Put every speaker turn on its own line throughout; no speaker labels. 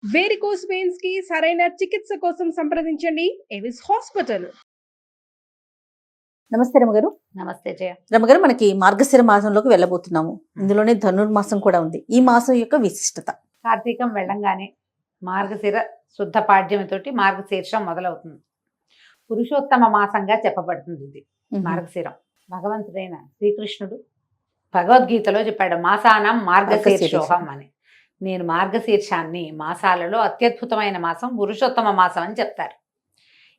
Varicose veins కి సరైన చికిత్స కోసం సంప్రదించండి ఎవిస్ హాస్పిటల్.
నమస్తే రమగారు.
నమస్తే జయ.
రమగారు, మనకి మార్గశిర మాసంలోకి వెళ్ళబోతున్నాము. ఇందులోనే ధనుర్మాసం కూడా ఉంది. ఈ మాసం యొక్క విశిష్టత.
కార్తీకం వెళ్ళంగానే మార్గశిర శుద్ధ పాడ్యమితోటి మార్గశీర్షం మొదలవుతుంది. పురుషోత్తమ మాసంగా చెప్పబడుతుంది ఇది మార్గశిరం. భగవంతుడైన శ్రీకృష్ణుడు భగవద్గీతలో చెప్పాడు, మాసానం మార్గశీర్షోహం అని. నేను మార్గశీర్షాన్ని మాసాలలో అత్యద్భుతమైన మాసం పురుషోత్తమ మాసం అని చెప్తారు.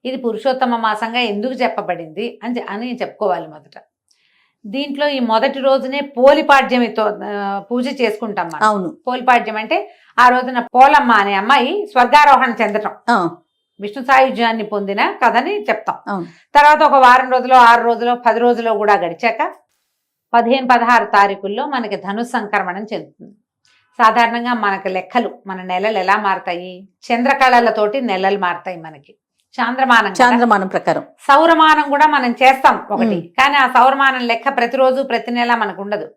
ఇది పురుషోత్తమ మాసంగా ఎందుకు చెప్పబడింది అని చెప్పుకోవాలి. మొదట దీంట్లో ఈ మొదటి రోజునే పోలిపాడ్యమితో పూజ చేసుకుంటాం మనం.
అవును,
పోలిపాడ్యం అంటే ఆ రోజున పోలమ్మ అనే అమ్మాయి స్వర్గారోహణ చెందటం, విష్ణు సాయుధ్యాన్ని పొందిన కథని చెప్తాం. తర్వాత ఒక వారం రోజులు, 6 రోజులు, 10 రోజులు కూడా గడిచాక 15-16 తారీఖుల్లో మనకి ధను సంక్రమణం చెందుతుంది. సాధారణంగా మనకి లెక్కలు, మన నెలలు ఎలా మారుతాయి? చంద్రకళలతోటి నెలలు మారుతాయి. మనకి చాంద్రమానం ప్రకారం సౌరమానం కూడా మనం చేస్తాం ఒకటి, కానీ ఆ సౌరమానం లెక్క ప్రతిరోజు ప్రతి నెల మనకు ఉండదు.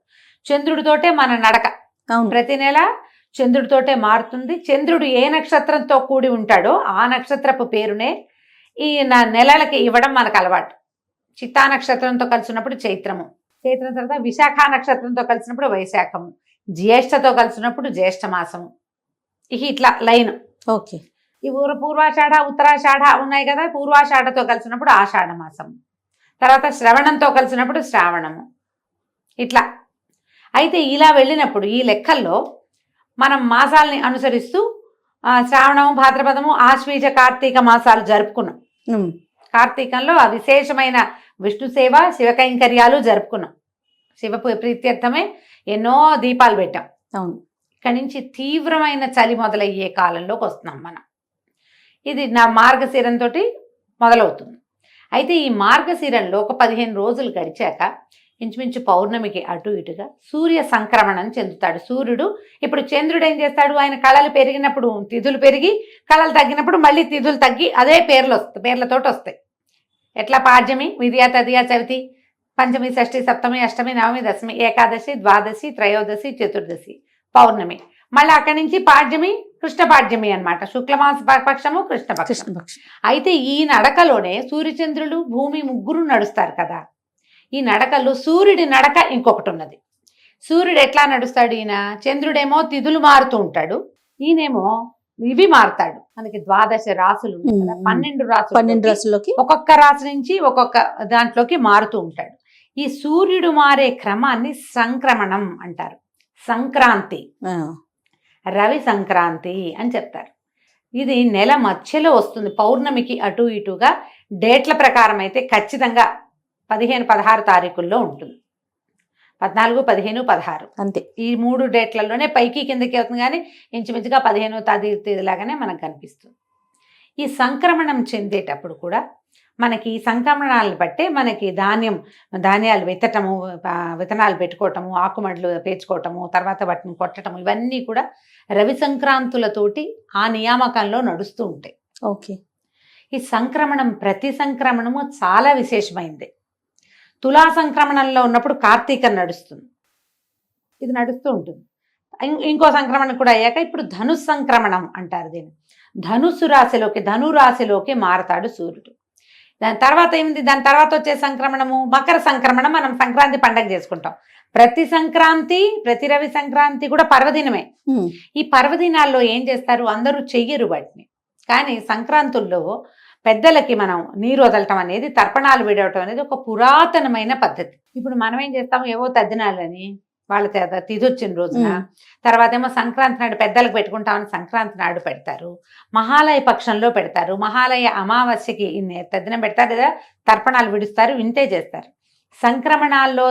చంద్రుడితోటే మన నడక ప్రతి నెల చంద్రుడితోటే మారుతుంది. చంద్రుడు ఏ నక్షత్రంతో కూడి ఉంటాడో ఆ నక్షత్రపు పేరునే ఈ నెలలకి ఇవ్వడం మనకు అలవాటు. చిత్తా నక్షత్రంతో కలిసినప్పుడు చైత్రము, చైత్రం తర్వాత విశాఖ నక్షత్రంతో కలిసినప్పుడు వైశాఖము, జ్యేష్ఠతో కలిసినప్పుడు జ్యేష్ఠ మాసము. ఇట్లా లైన్.
ఓకే.
ఈ పూర్వాషాఢ ఉత్తరాషాఢ ఉన్నాయి కదా, పూర్వాషాఢతో కలిసినప్పుడు ఆషాఢ మాసం, తర్వాత శ్రవణంతో కలిసినప్పుడు శ్రావణము. ఇట్లా అయితే ఇలా వెళ్ళినప్పుడు ఈ లెక్కల్లో మనం మాసాలని అనుసరిస్తూ శ్రావణము, భాద్రపదము, ఆశ్వీజ, కార్తీక మాసాలు జరుపుకున్నాం. కార్తీకంలో ఆ విశేషమైన విష్ణు సేవ, శివకైంకర్యాలు జరుపుకున్నాం. శివ ప్రీత్యర్థమే ఎన్నో దీపాలు పెట్టాం.
అవును.
ఇక్కడి నుంచి తీవ్రమైన చలి మొదలయ్యే కాలంలోకి వస్తున్నాం మనం. ఇది నా మార్గశిరంతో మొదలవుతుంది. అయితే ఈ మార్గశిరంలో ఒక 15 రోజులు గడిచాక ఇంచుమించు పౌర్ణమికి అటు ఇటుగా సూర్య సంక్రమణం చెందుతాడు. సూర్యుడు ఇప్పుడు చంద్రుడు ఏం చేస్తాడు? ఆయన కళలు పెరిగినప్పుడు తిథులు పెరిగి, కళలు తగ్గినప్పుడు మళ్ళీ తిథులు తగ్గి అదే పేర్లతోటి వస్తాయి. ఎట్లా? పాడ్యమి, విద్యా, తదియా, చవితి, పంచమి, షష్ఠి, సప్తమి, అష్టమి, నవమి, దశమి, ఏకాదశి, ద్వాదశి, త్రయోదశి, చతుర్దశి, పౌర్ణమి. మళ్ళీ అక్కడి నుంచి పాడ్యమి, కృష్ణ పాడ్యమి అనమాట. శుక్లమాస పక్షము, కృష్ణపక్షం. అయితే ఈ నడకలోనే సూర్యచంద్రులు, భూమి ముగ్గురు నడుస్తారు కదా. ఈ నడకలో సూర్యుడి నడక ఇంకొకటి ఉన్నది. సూర్యుడు ఎట్లా నడుస్తాడు? ఈయన చంద్రుడేమో తిథులు మారుతూ ఉంటాడు, ఈయనేమో ఇవి మారుతాడు. మనకి 12 రాసులు, 12 రాసులలోకి ఒక్కొక్క రాశి నుంచి ఒక్కొక్క దాంట్లోకి మారుతూ ఉంటాడు. ఈ సూర్యుడు మారే క్రమాన్ని సంక్రమణం అంటారు. సంక్రాంతి, రవి సంక్రాంతి అని చెప్తారు. ఇది నెల మధ్యలో వస్తుంది. పౌర్ణమికి అటు ఇటుగా డేట్ల ప్రకారం అయితే ఖచ్చితంగా 15-16 తారీఖుల్లో ఉంటుంది. 14, 15, 16 అంతే. ఈ 3 డేట్లలోనే పైకి కిందకి అవుతుంది, కానీ ఇంచుమించుగా 15వ తేదీలాగానే మనకు కనిపిస్తుంది. ఈ సంక్రమణం చెందేటప్పుడు కూడా మనకి ఈ సంక్రమణాలను బట్టే మనకి ధాన్యాలు విత్తనాలు పెట్టుకోవటము, ఆకుమడ్లు పేర్చుకోవటము, తర్వాత వాటిని కొట్టటము, ఇవన్నీ కూడా రవి సంక్రాంతులతోటి ఆ నియామకంలో నడుస్తూ ఉంటాయి.
ఓకే.
ఈ సంక్రమణం, ప్రతి సంక్రమణము చాలా విశేషమైంది. తులా సంక్రమణంలో ఉన్నప్పుడు కార్తీకం నడుస్తుంది, ఇది నడుస్తూ ఉంటుంది. ఇంకో సంక్రమణం కూడా అయ్యాక ఇప్పుడు ధను సంక్రమణం అంటారు దీన్ని. ధనురాశిలోకి మారతాడు సూర్యుడు. దాని తర్వాత ఏమిటి? దాని తర్వాత వచ్చే సంక్రమణము మకర సంక్రమణం. మనం సంక్రాంతి పండగ చేసుకుంటాం. ప్రతి సంక్రాంతి, ప్రతి రవి సంక్రాంతి కూడా పర్వదినమే. ఈ పర్వదినాల్లో ఏం చేస్తారు? అందరూ చెయ్యరు వాటిని, కానీ సంక్రాంతుల్లో పెద్దలకి మనం నీరు వదలటం అనేది, తర్పణాలు విడవటం అనేది ఒక పురాతనమైన పద్ధతి. ఇప్పుడు మనం ఏం చేస్తాము? ఏవో తద్దినాలని వాళ్ళ తిథి వచ్చిన రోజున, తర్వాత ఏమో సంక్రాంతి నాడు పెద్దలకు పెట్టుకుంటామని సంక్రాంతి నాడు పెడతారు, మహాలయ పక్షంలో పెడతారు, మహాలయ అమావాస్యకి తద్దినం పెడతారు, లేదా తర్పణాలు విడుస్తారు, ఇంతే చేస్తారు. సంక్రమణాల్లో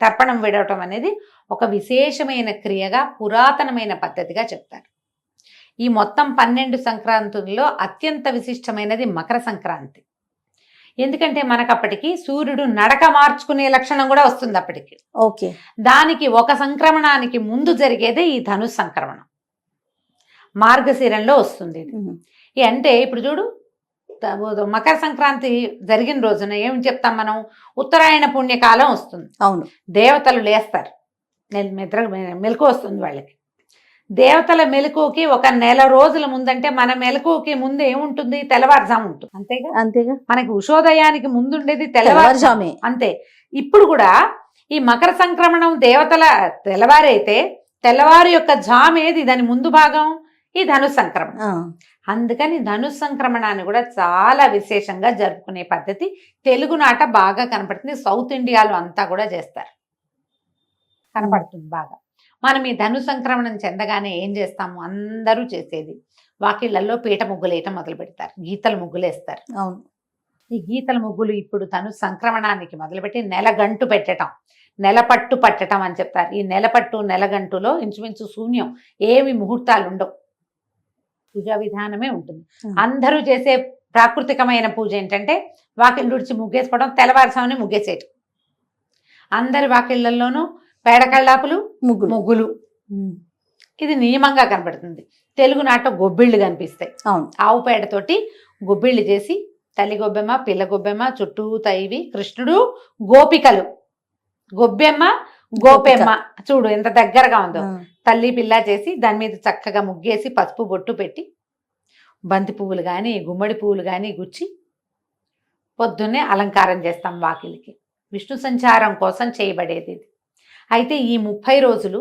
తర్పణం విడవటం అనేది ఒక విశేషమైన క్రియగా, పురాతనమైన పద్ధతిగా చెప్తారు. ఈ మొత్తం 12 సంక్రాంతుల్లో అత్యంత విశిష్టమైనది మకర సంక్రాంతి. ఎందుకంటే మనకు అప్పటికి సూర్యుడు నడక మార్చుకునే లక్షణం కూడా వస్తుంది అప్పటికి.
ఓకే.
దానికి ఒక సంక్రమణానికి ముందు జరిగేదే ఈ ధను సంక్రమణం, మార్గశిరంలో వస్తుంది ఇది. అంటే ఇప్పుడు చూడు, మకర సంక్రాంతి జరిగిన రోజున ఏం చెప్తాం మనం? ఉత్తరాయణ పుణ్యకాలం వస్తుంది.
అవును.
దేవతలు లేస్తారు, మెలకు వస్తుంది వాళ్ళకి. దేవతల మెలకువకి ఒక నెల రోజుల ముందంటే మన మెలకువకి ముందు ఏముంటుంది, తెల్లవారుజాము ఉంటుంది అంతేగా.
అంతేగా,
మనకి ఉషోదయానికి ముందు ఉండేది తెల్లవారుజాము.
తెల్లవారుజామే.
అంతే. ఇప్పుడు కూడా ఈ మకర సంక్రమణం దేవతల తెల్లవారైతే తెల్లవారు యొక్క జామ్ ఏది, దాని ముందు భాగం ఈ ధను సంక్రమణం.
ఆ,
అందుకని ధను సంక్రమణాన్ని కూడా చాలా విశేషంగా జరుపుకునే పద్ధతి తెలుగునాట బాగా కనపడుతుంది. సౌత్ ఇండియాలో అంతా కూడా చేస్తారు, కనపడుతుంది బాగా. మనం ఈ ధను సంక్రమణం చెందగానే ఏం చేస్తాము, అందరూ చేసేది వాకిళ్లలో పీట ముగ్గులు వేయటం మొదలు పెడతారు, గీతల ముగ్గులు వేస్తారు.
అవును.
ఈ గీతల ముగ్గులు ఇప్పుడు ధను సంక్రమణానికి మొదలుపెట్టి నెలగంటు పెట్టడం, నెలపట్టు పట్టడం అని చెప్తారు. ఈ నెలపట్టు నెలగంటులో ఇంచుమించు శూన్యం, ఏమి ముహూర్తాలు ఉండవు, పూజా విధానమే ఉంటుంది. అందరూ చేసే ప్రాకృతికమైన పూజ ఏంటంటే వాకిళ్ళు ఉడిచి ముగ్గేసుకోవడం, తెల్లవారుజామునే ముగ్గేసేయటం. అందరి వాకిళ్లలోనూ పేడకళ్ళాపులు ముగ్గులు, ఇది నియమంగా కనబడుతుంది. తెలుగునాట గొబ్బిళ్ళు కనిపిస్తాయి.
అవును.
ఆవు పేడతోటి గొబ్బిళ్ళు చేసి తల్లి గొబ్బెమ్మ పిల్ల గొబ్బెమ్మ చుట్టూ తైవి కృష్ణుడు గోపికలు, గొబ్బెమ్మ గోపెమ్మ చూడు ఎంత దగ్గరగా ఉందో, తల్లి పిల్ల చేసి దాని మీద చక్కగా ముగ్గేసి పసుపు బొట్టు పెట్టి బంతి పువ్వులు కానీ గుమ్మడి పువ్వులు కానీ గుచ్చి పొద్దున్నే అలంకారం చేస్తాం వాకిలికి. విష్ణు సంచారం కోసం చేయబడేది ఇది. అయితే ఈ 30 రోజులు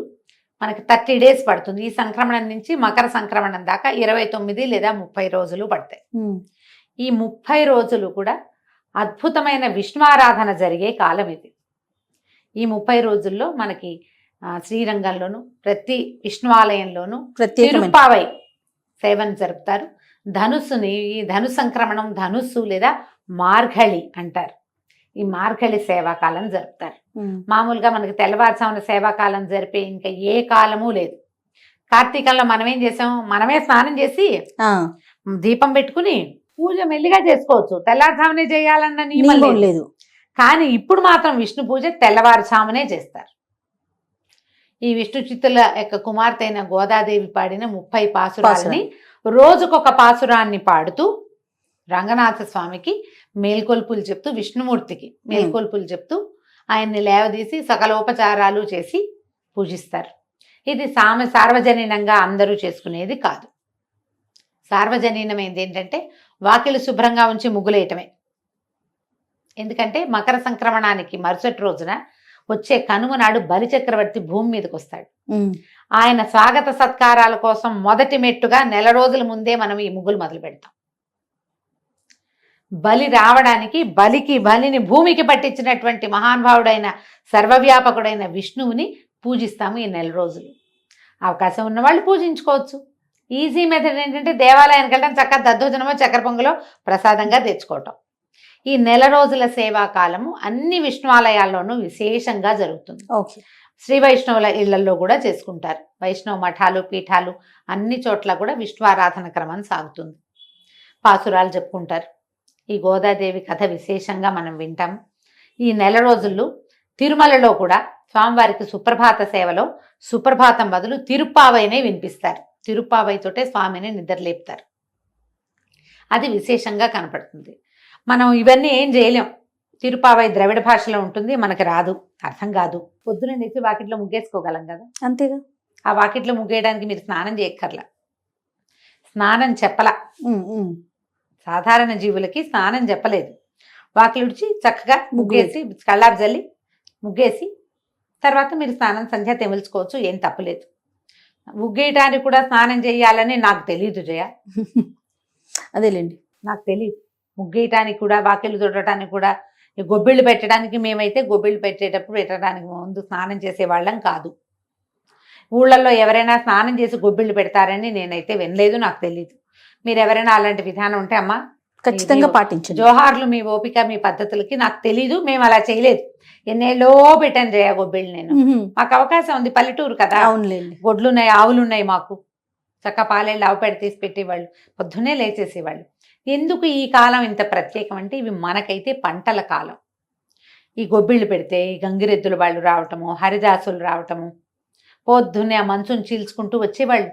మనకి 30 days పడుతుంది. ఈ సంక్రమణం నుంచి మకర సంక్రమణం దాకా 29 లేదా 30 రోజులు పడతాయి. ఈ 30 రోజులు కూడా అద్భుతమైన విష్ణువారాధన జరిగే కాలం ఇది. ఈ 30 రోజుల్లో మనకి శ్రీరంగంలోను ప్రతి విష్ణువాలయంలోనూ తిరుప్పావై సేవను జరుపుతారు. ధనుస్సుని, ఈ ధను సంక్రమణం ధనుస్సు లేదా మార్గళి అంటారు. ఈ మార్గళి సేవాకాలం జరుపుతారు. మామూలుగా మనకి తెల్లవారుజామున సేవాకాలం జరిపే ఇంకా ఏ కాలము లేదు. కార్తీకంలో మనం ఏం చేసాం, మనమే స్నానం చేసి దీపం పెట్టుకుని పూజ మెల్లిగా చేసుకోవచ్చు, తెల్లవారుజామునే చేయాలన్న నియమం లేదు. కానీ ఇప్పుడు మాత్రం విష్ణు పూజ తెల్లవారుజామునే చేస్తారు. ఈ విష్ణు చిత్తుల యొక్క కుమార్తె అయిన గోదాదేవి పాడిన 30 పాసురాలని రోజుకొక పాసురాన్ని పాడుతూ రంగనాథ స్వామికి మేల్కొల్పులు చెప్తూ, విష్ణుమూర్తికి మేల్కొల్పులు చెప్తూ ఆయన్ని లేవదీసి సకలోపచారాలు చేసి పూజిస్తారు. ఇది సార్వజనీనంగా అందరూ చేసుకునేది కాదు. సార్వజనీనమైనది ఏంటంటే వాకిలు శుభ్రంగా ఉంచి ముగ్గులేయటమే. ఎందుకంటే మకర సంక్రమణానికి మరుసటి రోజున వచ్చే కనుమ నాడు బలిచక్రవర్తి భూమి మీదకి వస్తాడు. ఆయన స్వాగత సత్కారాల కోసం మొదటి మెట్టుగా నెల రోజుల ముందే మనం ఈ ముగ్గులు మొదలు పెడతాం. బలి రావడానికి బలిని భూమికి పట్టించినటువంటి మహానుభావుడైన సర్వవ్యాపకుడైన విష్ణువుని పూజిస్తాము ఈ నెల రోజులు. అవకాశం ఉన్నవాళ్ళు పూజించుకోవచ్చు. ఈజీ మెథడ్ ఏంటంటే దేవాలయానికి వెళ్ళడం, చక్కగా దద్దోజనమో చక్కెర పొంగలో ప్రసాదంగా తెచ్చుకోవటం. ఈ నెల రోజుల సేవాకాలము అన్ని విష్ణువాలయాల్లోనూ విశేషంగా జరుగుతుంది. శ్రీ వైష్ణవుల ఇళ్లలో కూడా చేసుకుంటారు. వైష్ణవ మఠాలు పీఠాలు అన్ని చోట్ల కూడా విష్ణువారాధన క్రమం సాగుతుంది. పాసురాలు చెప్పుకుంటారు. ఈ గోదాదేవి కథ విశేషంగా మనం వింటాం. ఈ నెల రోజుల్లో తిరుమలలో కూడా స్వామివారికి సుప్రభాత సేవలో సుప్రభాతం బదులు తిరుప్పావైనే వినిపిస్తారు. తిరుప్పావైతోటే స్వామిని నిద్రలేపుతారు. అది విశేషంగా కనపడుతుంది. మనం ఇవన్నీ ఏం చేయలేం. తిరుప్పావై ద్రవిడ భాషలో ఉంటుంది, మనకి రాదు, అర్థం కాదు. పొద్దున లేచి వాకిట్లో ముగ్గేసుకోగలం కదా, అంతేగా. ఆ వాకిట్లో ముగ్గేయడానికి మీరు స్నానం చేయక్కర్లా, స్నానం చెప్పలా. సాధారణ జీవులకి స్నానం చెప్పలేదు. వాకిలుడిచి చక్కగా ముగ్గేసి కళ్ళాపు జల్లి ముగ్గేసి తర్వాత మీరు స్నానం సంధ్య తెమిల్చుకోవచ్చు, ఏం తప్పలేదు. ముగ్గేయటానికి కూడా స్నానం చేయాలని నాకు తెలియదు జయ.
అదేలేండి,
నాకు తెలియదు. ముగ్గేయటానికి కూడా వాకిళ్ళు తుడటానికి కూడా గొబ్బిళ్ళు పెట్టడానికి, మేమైతే గొబ్బిళ్ళు పెట్టడానికి ముందు స్నానం చేసేవాళ్ళం కాదు. ఊళ్ళల్లో ఎవరైనా స్నానం చేసి గొబ్బిళ్ళు పెడతారని నేనైతే వినలేదు, నాకు తెలియదు. మీరు ఎవరైనా అలాంటి విధానం ఉంటే అమ్మా
ఖచ్చితంగా పాటించండి.
జోహార్లు మీ ఓపిక మీ పద్ధతులకి. నాకు తెలీదు, మేము అలా చేయలేదు. ఎన్నేళ్ళో పెట్టాను జయ గొబ్బిళ్ళు నేను. మాకు అవకాశం ఉంది, పల్లెటూరు కదా, గొడ్లు ఉన్నాయి, ఆవులు ఉన్నాయి మాకు. చక్క పాలేళ్ళు ఆవు పెడ తీసి పెట్టేవాళ్ళు, పొద్దున్నే లేచేసేవాళ్ళు. ఎందుకు ఈ కాలం ఇంత ప్రత్యేకం అంటే ఇవి మనకైతే పంటల కాలం. ఈ గొబ్బిళ్ళు పెడితే ఈ గంగిరెద్దుల వాళ్ళు రావటము, హరిదాసులు రావటము, పొద్దున్నే ఆ మంచుని చీల్చుకుంటూ వచ్చేవాళ్ళు.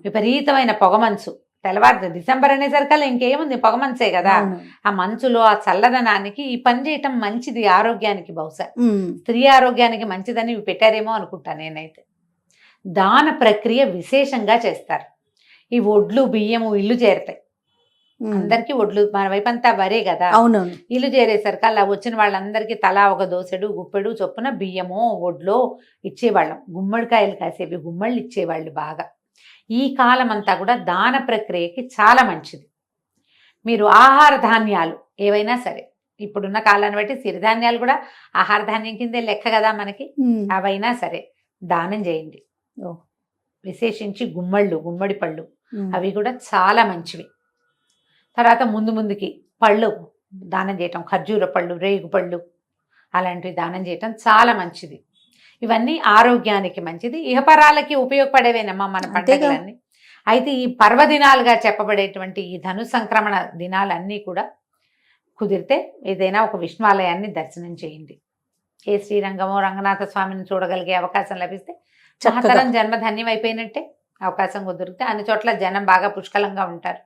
విపరీతమైన పొగ మంచు. తెల్లవారు డిసెంబర్ అనేసరికల్లా ఇంకేముంది, పొగ మంచే కదా. ఆ మంచులో ఆ చల్లదనానికి ఈ పని చేయటం మంచిది ఆరోగ్యానికి. బహుశా స్త్రీ ఆరోగ్యానికి మంచిదని ఇవి పెట్టారేమో అనుకుంటా నేనైతే. దాన ప్రక్రియ విశేషంగా చేస్తారు. ఈ ఒడ్లు బియ్యము ఇల్లు చేరుతాయి. అందరికీ ఒడ్లు, మన వైపు అంతా వరే కదా,
అవునవును.
ఇల్లు చేరేసరికి అలా వచ్చిన వాళ్ళందరికీ తలా ఒక దోసెడు గుప్పెడు చొప్పున బియ్యమో ఒడ్లో ఇచ్చేవాళ్ళం. గుమ్మడికాయలు కాసేవి గుమ్మళ్ళు ఇచ్చేవాళ్ళు బాగా. ఈ కాలం అంతా కూడా దాన ప్రక్రియకి చాలా మంచిది. మీరు ఆహార ధాన్యాలు ఏవైనా సరే, ఇప్పుడున్న కాలాన్ని బట్టి సిరిధాన్యాలు కూడా ఆహార ధాన్యం కిందే లెక్క కదా మనకి, అవైనా సరే దానం చేయండి. విశేషించి గుమ్మడి పళ్ళు అవి కూడా చాలా మంచివి. తర్వాత ముందుకి పళ్ళు దానం చేయటం, ఖర్జూర పళ్ళు, రేగు పళ్ళు అలాంటివి దానం చేయటం చాలా మంచిది. ఇవన్నీ ఆరోగ్యానికి మంచిది, ఇహపరాలకి ఉపయోగపడేవేనమ్మా మన పండుగలన్నీ. అయితే ఈ పర్వదినాలుగా చెప్పబడేటువంటి ఈ ధను సంక్రమణ దినాలన్నీ కూడా కుదిరితే ఏదైనా ఒక విష్ణువాలయాన్ని దర్శనం చేయండి. ఏ శ్రీరంగమో రంగనాథ స్వామిని చూడగలిగే అవకాశం లభిస్తే మహతరం జన్మ ధన్యం అయిపోయినట్టే. అవకాశం కుదిరితే అన్ని చోట్ల జనం బాగా పుష్కలంగా ఉంటారు.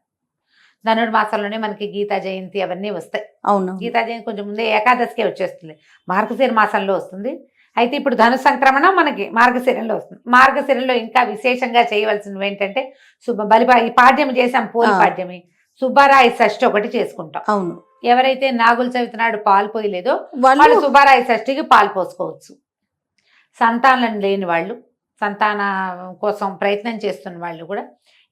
ధనుర్మాసంలోనే మనకి గీతా జయంతి అవన్నీ వస్తాయి.
అవును,
గీతా జయంతి కొంచెం ముందే ఏకాదశికే వచ్చేస్తుంది, మార్గశిర మాసంలో వస్తుంది. అయితే ఇప్పుడు ధను సంక్రమణ మనకి మార్గశిరంలో వస్తుంది. మార్గశిరంలో ఇంకా విశేషంగా చేయవలసినవి ఏంటంటే ఈ పాడ్యం చేసాం, పోలి పాడ్యమి, సుబ్బారాయ షష్ఠి ఒకటి చేసుకుంటాం.
అవును.
ఎవరైతే నాగుల చవితి నాడు పాలు పోయలేదో వాళ్ళు సుబ్బారాయ షష్ఠికి పాలు పోసుకోవచ్చు. సంతానం లేని వాళ్ళు, సంతాన కోసం ప్రయత్నం చేస్తున్న వాళ్ళు కూడా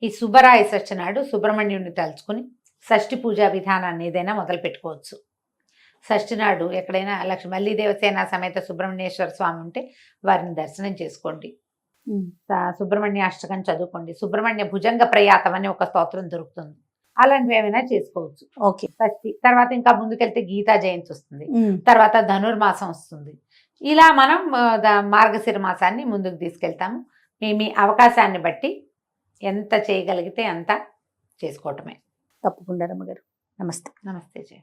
ఈ సుబ్బరాయ షష్ఠి నాడు సుబ్రహ్మణ్యుడిని తలుచుకుని షష్ఠి పూజా విధానాన్ని ఏదైనా మొదలు పెట్టుకోవచ్చు. షష్ఠి నాడు ఎక్కడైనా మల్లి దేవసేన సమేత సుబ్రహ్మణ్యేశ్వర స్వామి ఉంటే వారిని దర్శనం చేసుకోండి. సుబ్రహ్మణ్య అష్టకం చదువుకోండి. సుబ్రహ్మణ్య భుజంగ ప్రయాతం అని ఒక స్తోత్రం దొరుకుతుంది, అలాంటివి ఏమైనా చేసుకోవచ్చు.
ఓకే.
షష్ఠి తర్వాత ఇంకా ముందుకెళ్తే గీతా జయంతి వస్తుంది, తర్వాత ధనుర్మాసం వస్తుంది. ఇలా మనం మార్గశిర మాసాన్ని ముందుకు తీసుకెళ్తాము. మీ అవకాశాన్ని బట్టి ఎంత చేయగలిగితే అంత చేసుకోవటమే.
తప్పకుండా రమ్మగారు. నమస్తే.
నమస్తే జయ.